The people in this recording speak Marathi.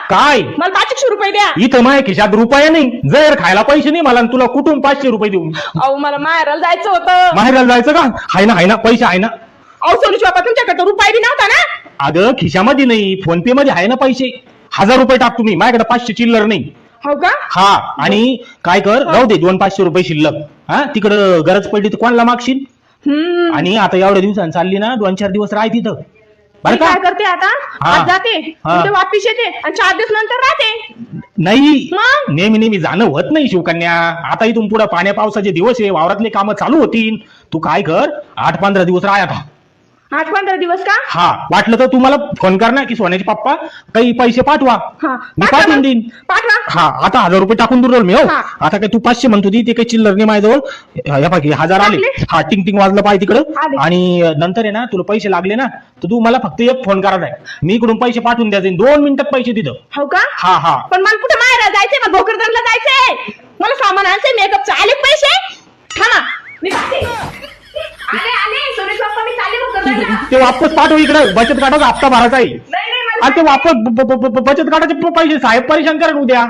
काय मला 500 रुपये द्या. इथं माझ्या खिशात रुपया नाही, जर खायला पैसे नाही मला, तुला कुठून 500 रुपये देऊ? अहो मला माहेराला जायचं होतं. माहेराला जायचं का? हाय ना पैसे आहे ना. अहो सोनूची बाबा तुमच्याकडे रुपये बी नव्हता ना. अगं खिशामध्ये नाही, फोन पे मध्ये आहे ना पैसे. 1000 रुपये टाक तुम्ही, माझ्याकडे 500 चिल्लर नाही. हो का? हा, आणि काय कर, राहू दे 200-500 रुपये शिल्लक. हा, तिकडं गरज पडली तर कोणाला मागशील. आणि आता एवढ्या दिवसांनी चालली ना, 2-4 दिवस राह तिथं, बरं मी का? काय करते आता, हा. आज जाते उद्या वापिस येते आणि 4 दिवस नंतर राहते. नाही, मग? नेहमी जाणं होत नाही शिवकन्या. आता इथून पुढे पाण्या पावसाचे दिवस आहे, वावरातले कामं चालू होतील. तू काय कर, 8-15 दिवस राह आता. 8-15 दिवस का? हा, वाटलं तर तुम्हाला फोन कर ना की सोन्याचे पप्पा काही पैसे पाठवा, हा, मी पाठवा पाठवून मग. देईन. पाठवा. हा, आता 1000 रुपये टाकून दूर मी. हो, हा. आता काय तू 500 म्हणतो ती, ते काही चिल्लर नाही माझ्याजवळ. हे बाकी 1000 आले. टाकले? हा, टिंग पाहिजे पाय तिकडं. आले. आणि नंतर आहे ना, तुला पैसे लागले ना तर तू मला फक्त एक फोन करायचा आहे, मी इकडून पैसे पाठवून द्यायचे 2 मिनिटात पैसे तिथं. हो का? हा. पण मला कुठे माहेराला जायचंय, मला भोकरदनला जायचंय. मला सामान आणायचंय, मेकअपचे आले पैसे. थांबा मी जाते. आले सोनूची बाप्पा, मी चालले भोकरदनला. ते वापस पाठव इकडं, बचत काढायचा हप्ता भरायचा आहे. नाही मला आणि ते वापस बचत काढायचे पैसे साहेब परेशान करेन उद्या.